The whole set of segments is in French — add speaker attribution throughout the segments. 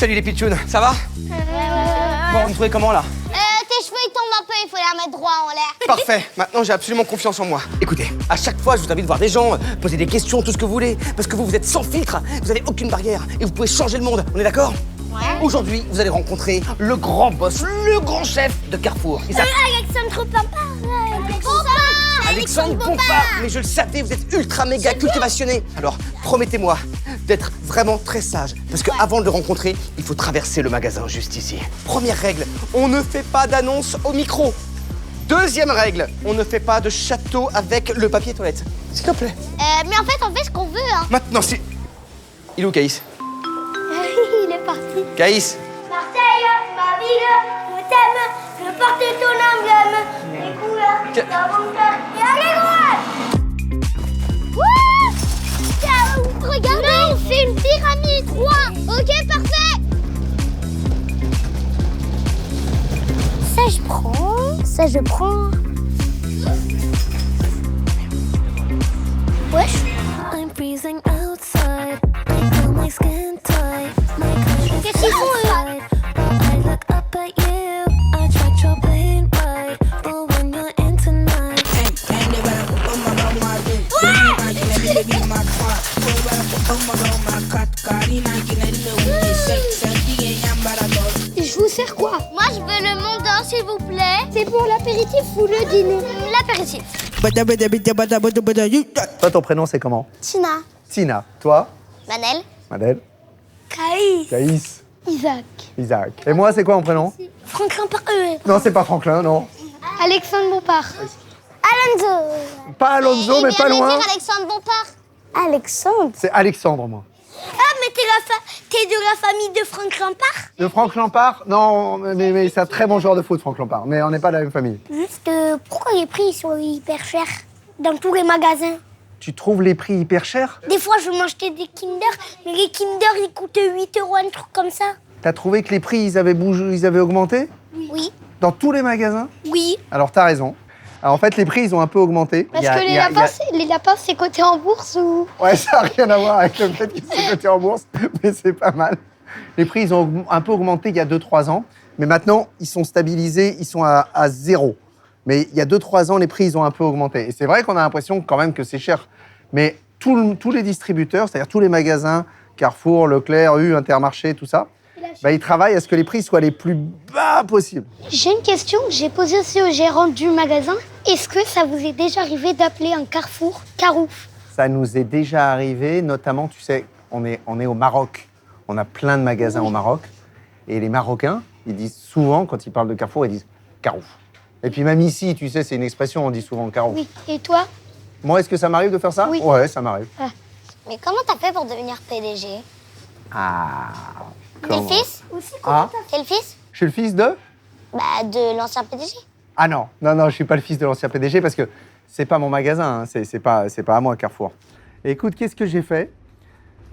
Speaker 1: Salut les pitchouns, ça va? Bon, vous me trouvez comment là?
Speaker 2: Tes cheveux ils tombent un peu, il faut les remettre droit en l'air.
Speaker 1: Parfait, maintenant j'ai absolument confiance en moi. Écoutez, à chaque fois je vous invite à voir des gens, poser des questions, tout ce que vous voulez, parce que vous êtes sans filtre, vous avez aucune barrière et vous pouvez changer le monde, on est d'accord?
Speaker 2: Ouais.
Speaker 1: Aujourd'hui, vous allez rencontrer le grand boss, le grand chef de Carrefour.
Speaker 2: Alexandre Bompard.
Speaker 1: Alexandre Bompard. Mais je le savais, vous êtes ultra méga cultivationné. Alors, promettez-moi d'être vraiment très sage. Parce qu'avant de le rencontrer, il faut traverser le magasin juste ici. Première règle, on ne fait pas d'annonce au micro. Deuxième règle, on ne fait pas de château avec le papier toilette. S'il te plaît.
Speaker 2: Mais en fait, on fait ce qu'on veut, hein.
Speaker 1: Maintenant, si... Il est où, Caïs?
Speaker 2: Il est parti.
Speaker 1: Caïs?
Speaker 2: Marseille, ma ville, je t'aime, je porte ton emblème, les couleurs, ta bonheur, et allez, gros! Wouh! Regardez, c'est une pyramide! Wow. Ok, parfait! Ça, je prends. Ça, je prends. Wesh!
Speaker 3: I'm freezing outside. I feel my skin tight.
Speaker 2: Qu'est-ce qu'ils font, eux?
Speaker 3: I look up at you. I tried your plane ride. But when you're in tonight.
Speaker 2: Je vous sers quoi? Moi, je veux le mondin, s'il vous plaît. C'est pour l'apéritif ou le dîner? L'apéritif.
Speaker 4: Toi, ton prénom, c'est comment?
Speaker 2: Tina.
Speaker 4: Tina. Toi?
Speaker 2: Manel.
Speaker 4: Madeleine.
Speaker 2: Caïs.
Speaker 4: Caïs.
Speaker 2: Isaac.
Speaker 4: Isaac. Et moi, c'est quoi mon prénom?
Speaker 2: Franklin
Speaker 4: Non, c'est pas Franklin, non.
Speaker 2: Alexandre Bompard. Alonso.
Speaker 4: Pas Alonso, mais pas loin.
Speaker 2: dire Alexandre Bompard. Alexandre.
Speaker 4: C'est Alexandre, moi.
Speaker 2: Ah, mais t'es de la famille de Franck Lampard?
Speaker 4: De Franck Lampard? Non, mais c'est un très bon joueur de foot, Franck Lampard. Mais on n'est pas de la même famille.
Speaker 2: Juste, pourquoi les prix sont hyper chers dans tous les magasins?
Speaker 4: Tu trouves les prix hyper chers?
Speaker 2: Des fois, je veux m'acheter des Kinder, mais les Kinder, ils coûtent 8 €, un truc comme ça.
Speaker 4: T'as trouvé que les prix, ils avaient augmenté?
Speaker 2: Oui.
Speaker 4: Dans tous les magasins?
Speaker 2: Oui.
Speaker 4: Alors, t'as raison. Alors, en fait, les prix, ils ont un peu augmenté.
Speaker 2: Parce que les lapins, c'est coté en bourse ou...
Speaker 4: Ouais, ça n'a rien à voir avec le fait qu'ils soient cotés en bourse, mais c'est pas mal. Les prix, ils ont un peu augmenté il y a 2-3 ans, mais maintenant, ils sont stabilisés, ils sont à 0. Mais il y a 2-3 ans, les prix, ils ont un peu augmenté. Et c'est vrai qu'on a l'impression quand même que c'est cher. Mais tous les distributeurs, c'est-à-dire tous les magasins, Carrefour, Leclerc, Intermarché, tout ça, ils travaillent à ce que les prix soient les plus bas possibles.
Speaker 2: J'ai une question que j'ai posée aussi au gérant du magasin. Est-ce que ça vous est déjà arrivé d'appeler un Carrefour Carouf?
Speaker 4: Ça nous est déjà arrivé, notamment, tu sais, on est au Maroc. On a plein de magasins au Maroc. Et les Marocains, ils disent souvent, quand ils parlent de Carrefour, ils disent Carouf. Et puis même ici, tu sais, c'est une expression, on dit souvent Carouf.
Speaker 2: Oui. Et toi?
Speaker 4: Moi, est-ce que ça m'arrive de faire ça?
Speaker 2: Oui.
Speaker 4: Ouais, ça m'arrive.
Speaker 2: Mais comment t'as fait pour devenir PDG?
Speaker 4: Ah.
Speaker 2: T'es
Speaker 4: comment?
Speaker 2: le fils?
Speaker 4: Ah,
Speaker 2: T'es le fils?
Speaker 4: je suis le fils de?
Speaker 2: Bah, de l'ancien PDG.
Speaker 4: Ah non, je suis pas le fils de l'ancien PDG parce que c'est pas mon magasin, hein. C'est pas à moi, Carrefour. Et écoute, qu'est-ce que j'ai fait?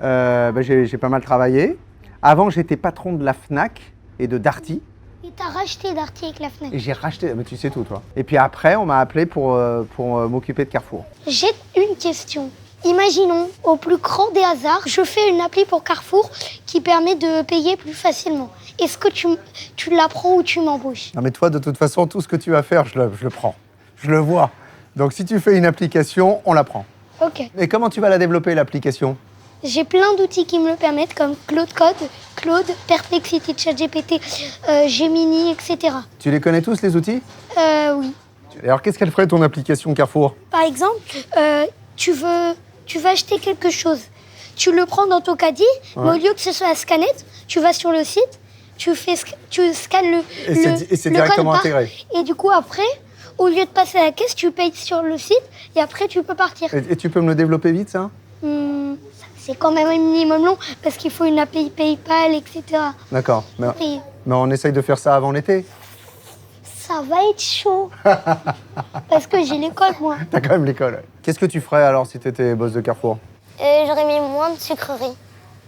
Speaker 4: J'ai pas mal travaillé. Avant, j'étais patron de la Fnac et de Darty.
Speaker 2: Et t'as racheté Darty avec la Fnac.
Speaker 4: Et j'ai racheté, mais tu sais tout, toi. Et puis après, on m'a appelé pour m'occuper de Carrefour.
Speaker 2: J'ai une question. Imaginons, au plus grand des hasards, je fais une appli pour Carrefour qui permet de payer plus facilement. Est-ce que tu l'apprends ou tu m'embauches?
Speaker 4: Non mais toi, de toute façon, tout ce que tu vas faire, je le prends. Je le vois. Donc si tu fais une application, on la prend.
Speaker 2: Ok.
Speaker 4: Et comment tu vas la développer, l'application?
Speaker 2: J'ai plein d'outils qui me le permettent, comme Claude Code, Claude, Perplexity, ChatGPT, Gemini, etc.
Speaker 4: Tu les connais tous, les outils?
Speaker 2: Oui.
Speaker 4: Alors, qu'est-ce qu'elle ferait, ton application Carrefour?
Speaker 2: Par exemple, tu veux acheter quelque chose. Tu le prends dans ton caddie, mais au lieu que ce soit la scanette, tu vas sur le site, tu scannes
Speaker 4: Et c'est
Speaker 2: le
Speaker 4: directement
Speaker 2: code
Speaker 4: intégré.
Speaker 2: Et du coup, après, au lieu de passer à la caisse, tu payes sur le site et après, tu peux partir.
Speaker 4: Et tu peux me le développer vite, ça?
Speaker 2: C'est quand même un minimum long parce qu'il faut une API PayPal, etc.
Speaker 4: D'accord.
Speaker 2: Et
Speaker 4: Mais on essaye de faire ça avant l'été.
Speaker 2: ça va être chaud. Parce que j'ai l'école, moi.
Speaker 4: T'as quand même l'école. Ouais. Qu'est-ce que tu ferais alors si t'étais boss de Carrefour?
Speaker 2: J'aurais mis moins de sucreries.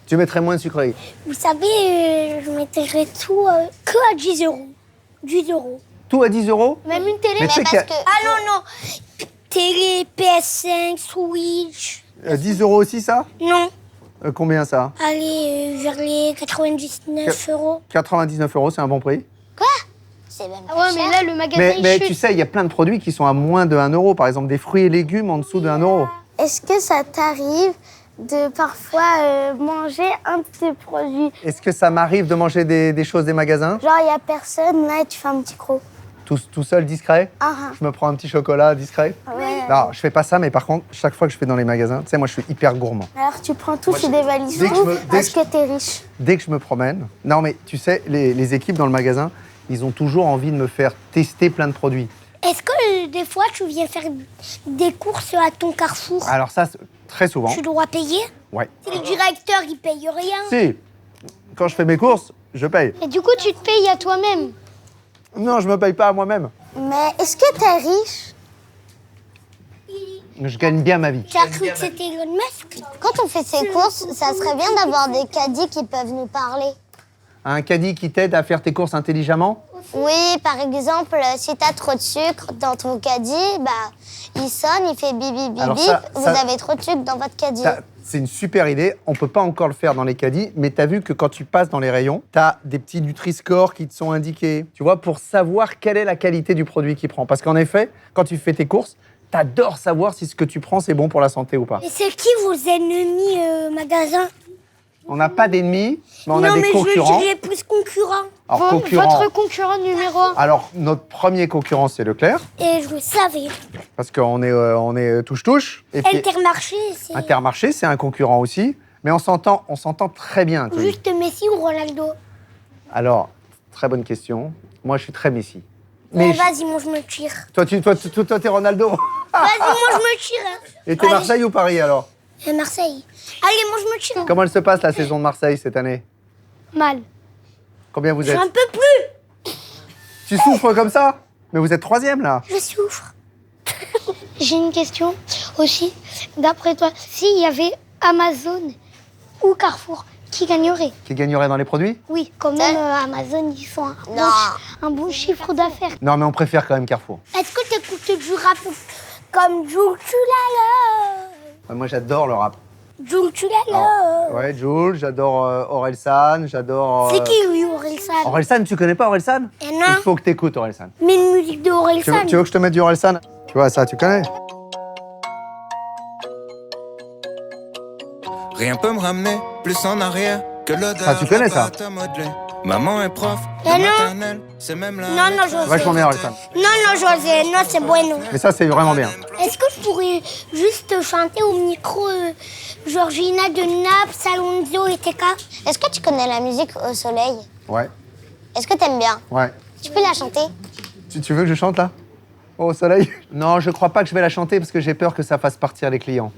Speaker 4: Tu mettrais moins de sucreries.
Speaker 2: Vous savez, je mettrais tout que à 10 €. 10 €.
Speaker 4: Tout à 10 €?
Speaker 2: Même une télé,
Speaker 4: Mais tu sais qu'il y a-
Speaker 2: Ah non. Télé, PS5, Switch.
Speaker 4: 10 € aussi, ça?
Speaker 2: Non.
Speaker 4: Combien ça?
Speaker 5: Allez, vers les 99 euros.
Speaker 4: 99 €, c'est un bon prix.
Speaker 3: C'est même
Speaker 2: Ah
Speaker 3: pas
Speaker 2: ouais, mais
Speaker 3: cher.
Speaker 2: là, le magasin,
Speaker 4: Mais
Speaker 2: il
Speaker 4: tu
Speaker 2: chute.
Speaker 4: sais, il y a plein de produits qui sont à moins de 1 €. Par exemple, des fruits et légumes en dessous de 1 €.
Speaker 5: Est-ce que ça t'arrive de parfois manger un de tes produits?
Speaker 4: Est-ce que ça m'arrive de manger des choses des magasins?
Speaker 5: Genre, il n'y a personne, là, et tu fais un petit croc.
Speaker 4: Tout seul, discret?
Speaker 5: Ah,
Speaker 4: Je me prends un petit chocolat discret?
Speaker 5: ouais.
Speaker 4: Non, je fais pas ça, mais par contre, chaque fois que je vais dans les magasins, tu sais, moi, je suis hyper gourmand.
Speaker 5: Alors, tu prends tout, tu dévalises
Speaker 4: dès que
Speaker 5: tout,
Speaker 4: je me- dès
Speaker 5: parce
Speaker 4: que
Speaker 5: que t'es riche.
Speaker 4: Dès que je me promène, non, mais tu sais, les équipes dans le magasin, ils ont toujours envie de me faire tester plein de produits.
Speaker 5: Est-ce que des fois, tu viens faire des courses à ton Carrefour?
Speaker 4: Alors ça, très souvent.
Speaker 5: Tu dois payer?
Speaker 4: Ouais.
Speaker 5: Si le directeur, il paye rien.
Speaker 4: Si, quand je fais mes courses, je paye.
Speaker 2: Et du coup, tu te payes à toi-même.
Speaker 4: Non, je me paye pas à moi-même.
Speaker 5: Mais est-ce que t'es riche?
Speaker 4: Je gagne bien ma vie.
Speaker 5: Tu as cru que c'était Elon Musk?
Speaker 3: Quand on fait ses courses, ça serait bien d'avoir des caddies qui peuvent nous parler.
Speaker 4: Un caddie qui t'aide à faire tes courses intelligemment?
Speaker 3: Oui, par exemple, si t'as trop de sucre dans ton caddie, bah, il sonne, il fait bip bip bip
Speaker 4: Alors
Speaker 3: bip,
Speaker 4: ça-
Speaker 3: vous
Speaker 4: ça-
Speaker 3: avez trop de sucre dans votre caddie.
Speaker 4: C'est une super idée. On peut pas encore le faire dans les caddies, mais tu as vu que quand tu passes dans les rayons, tu as des petits Nutri-Score qui te sont indiqués, tu vois, pour savoir quelle est la qualité du produit qu'il prend. Parce qu'en effet, quand tu fais tes courses, t'adores savoir si ce que tu prends, c'est bon pour la santé ou pas.
Speaker 5: Et c'est qui vos ennemis magasin?
Speaker 4: On n'a pas d'ennemis, mais on a
Speaker 5: non,
Speaker 4: des
Speaker 5: mais
Speaker 4: concurrents.
Speaker 5: je dirais plus concurrents.
Speaker 4: Alors, concurrents.
Speaker 2: Votre concurrent numéro 1.
Speaker 4: Alors, notre premier concurrent, c'est Leclerc,
Speaker 5: Et je le savais.
Speaker 4: parce qu'on est touche-touche. Et puis,
Speaker 5: Intermarché, c'est
Speaker 4: Intermarché, c'est un concurrent aussi. Mais on s'entend très bien. Chloé.
Speaker 5: juste Messi ou Ronaldo?
Speaker 4: Alors, très bonne question. Moi, je suis très Messi.
Speaker 5: Mais
Speaker 4: Mais
Speaker 5: vas-y, moi je me tire.
Speaker 4: toi, t'es Ronaldo.
Speaker 5: Vas-y, moi je me tire. Hein.
Speaker 4: Et t'es
Speaker 5: Allez.
Speaker 4: Marseille ou Paris alors?
Speaker 5: Et Marseille. Allez, moi je me tire.
Speaker 4: Comment elle se passe la saison de Marseille cette année?
Speaker 2: Mal.
Speaker 4: Combien vous êtes?
Speaker 5: J'en peux plus.
Speaker 4: Tu souffres comme ça? Mais vous êtes troisième là.
Speaker 5: Je souffre.
Speaker 2: J'ai une question aussi. D'après toi, s'il y avait Amazon ou Carrefour, qui gagnerait?
Speaker 4: Qui gagnerait dans les produits?
Speaker 2: Oui, quand même, Amazon, ils font un bon chiffre d'affaires.
Speaker 4: Non, mais on préfère quand même Carrefour.
Speaker 5: Est-ce que t'écoutes du rap comme Jules Tulala?
Speaker 4: Moi, j'adore le rap.
Speaker 5: Jules Tulala.
Speaker 4: Ouais, Jules, j'adore Orelsan, j'adore.
Speaker 5: C'est qui lui, Orelsan?
Speaker 4: Orelsan, tu connais pas Orelsan?
Speaker 5: Eh
Speaker 4: Il
Speaker 5: non.
Speaker 4: faut que t'écoutes Orelsan.
Speaker 5: Mais une musique de
Speaker 4: Tu
Speaker 5: Orelsan.
Speaker 4: veux que je te mette du Orelsan? Tu vois ça, tu connais?
Speaker 6: Rien peut me ramener plus en arrière que l'odeur.
Speaker 4: Ah, tu connais ça?
Speaker 6: de pâte à modeler. Maman est prof de
Speaker 5: Ah non.
Speaker 6: maternelle, c'est même la.
Speaker 5: Non, non, José.
Speaker 4: Vachement bien Orelsan.
Speaker 5: Non, José, non, c'est bueno.
Speaker 4: Mais ça, c'est vraiment bien.
Speaker 5: Est-ce que je pourrais juste chanter au micro Georgina de Naples, Salonzo et TK?
Speaker 3: Est-ce que tu connais la musique au soleil?
Speaker 4: Ouais,
Speaker 3: Est-ce que t'aimes bien?
Speaker 4: ouais.
Speaker 3: Tu peux la chanter?
Speaker 4: Tu veux que je chante là? Au soleil? Non, je crois pas que je vais la chanter parce que j'ai peur que ça fasse partir les clients.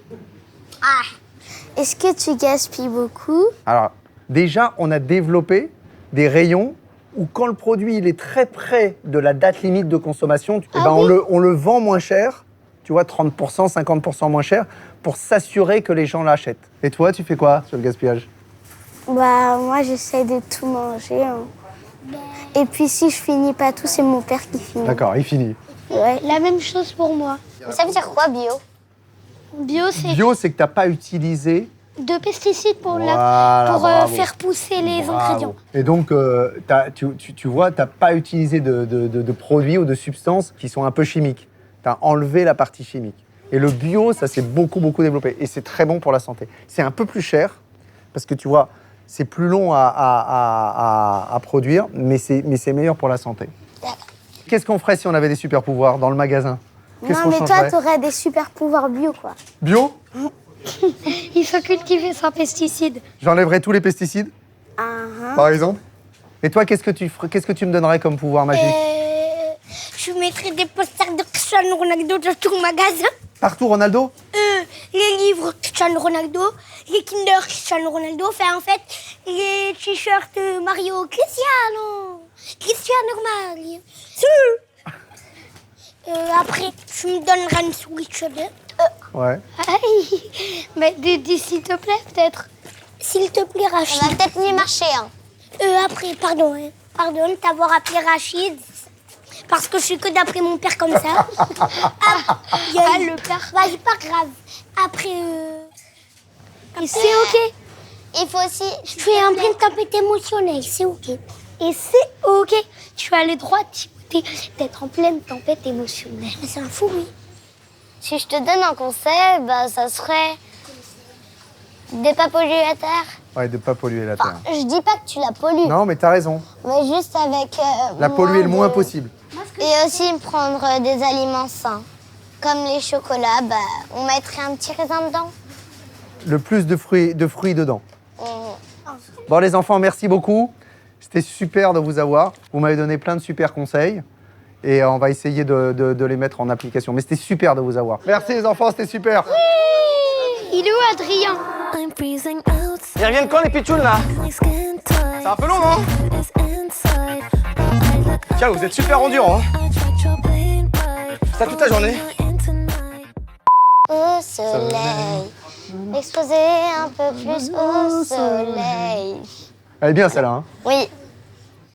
Speaker 5: Est-ce que tu gaspilles beaucoup?
Speaker 4: Alors, déjà, on a développé des rayons où quand le produit il est très près de la date limite de consommation, eh ben, on le vend moins cher, tu vois, 30%, 50% moins cher, pour s'assurer que les gens l'achètent. Et toi, tu fais quoi sur le gaspillage?
Speaker 5: Bah, moi, j'essaie de tout manger. Hein. Et puis, si je finis pas tout, c'est mon père qui finit.
Speaker 4: D'accord, il finit.
Speaker 5: Ouais.
Speaker 2: La même chose pour moi.
Speaker 3: Ça veut dire quoi, bio?
Speaker 2: Bio, c'est
Speaker 4: Bio, c'est que tu n'as pas utilisé.
Speaker 2: de pesticides pour,
Speaker 4: Voilà, bravo.
Speaker 2: faire pousser les
Speaker 4: Bravo.
Speaker 2: ingrédients.
Speaker 4: Et donc, tu vois, tu n'as pas utilisé de produits ou de substances qui sont un peu chimiques. Tu as enlevé la partie chimique. Et le bio, ça s'est beaucoup, beaucoup développé. Et c'est très bon pour la santé. C'est un peu plus cher, parce que tu vois, c'est plus long à produire, mais c'est meilleur pour la santé. Qu'est-ce qu'on ferait si on avait des super pouvoirs dans le magasin? Qu'est-ce
Speaker 5: Non,
Speaker 4: qu'on
Speaker 5: mais toi,
Speaker 4: changerait?
Speaker 5: t'aurais des super pouvoirs bio, quoi.
Speaker 4: Bio?
Speaker 2: Il faut cultiver sans pesticides.
Speaker 4: J'enlèverais tous les pesticides, par exemple. Et toi, qu'est-ce que tu me donnerais comme pouvoir magique?
Speaker 5: Je mettrais des posters de Cristiano Ronaldo dans tout le magasin.
Speaker 4: Partout, Ronaldo?
Speaker 5: Les livres Cristiano Ronaldo, les Kinder Cristiano Ronaldo, enfin en fait, les t-shirts Mario Cristiano Mario. Après, tu me donneras une Switch 2.
Speaker 4: Ouais.
Speaker 2: Aïe. Mais dis s'il te plaît, peut-être.
Speaker 5: S'il te plaît,
Speaker 3: Ça
Speaker 5: Rachid.
Speaker 3: va peut-être mieux marcher, hein.
Speaker 5: Après, pardon de t'avoir appelé Rachid. Parce que je suis que d'après mon père comme ça.
Speaker 2: Le père.
Speaker 5: Vas-y, pas grave. Après,
Speaker 2: C'est ok.
Speaker 3: il faut aussi...
Speaker 5: Je suis en pleine tempête émotionnelle, c'est OK. Et c'est OK. Tu as le droit, Timothée, d'être en pleine tempête émotionnelle. Mais c'est un fou, oui.
Speaker 3: Si je te donne un conseil, bah, ça serait de pas polluer la terre.
Speaker 4: Ouais, de pas polluer la terre.
Speaker 3: Je dis pas que tu la pollues,
Speaker 4: Non, mais t'as raison.
Speaker 3: mais juste avec...
Speaker 4: La polluer le moins
Speaker 3: de-
Speaker 4: possible.
Speaker 3: Et aussi prendre des aliments sains. Comme les chocolats, bah, on mettrait un petit raisin dedans.
Speaker 4: Le plus de fruits dedans.
Speaker 3: Mhm.
Speaker 4: Bon, les enfants, merci beaucoup. C'était super de vous avoir. Vous m'avez donné plein de super conseils. Et on va essayer de les mettre en application. Mais c'était super de vous avoir. Merci les enfants, c'était super.
Speaker 2: Il est où, Adrien?
Speaker 1: Ils reviennent quand les pitchouns là? C'est un peu long, non? Tiens, vous êtes super endurants. Hein. Ça toute la journée.
Speaker 3: Au soleil, exposer un peu plus au soleil.
Speaker 4: Elle est bien celle-là. Hein.
Speaker 3: Oui.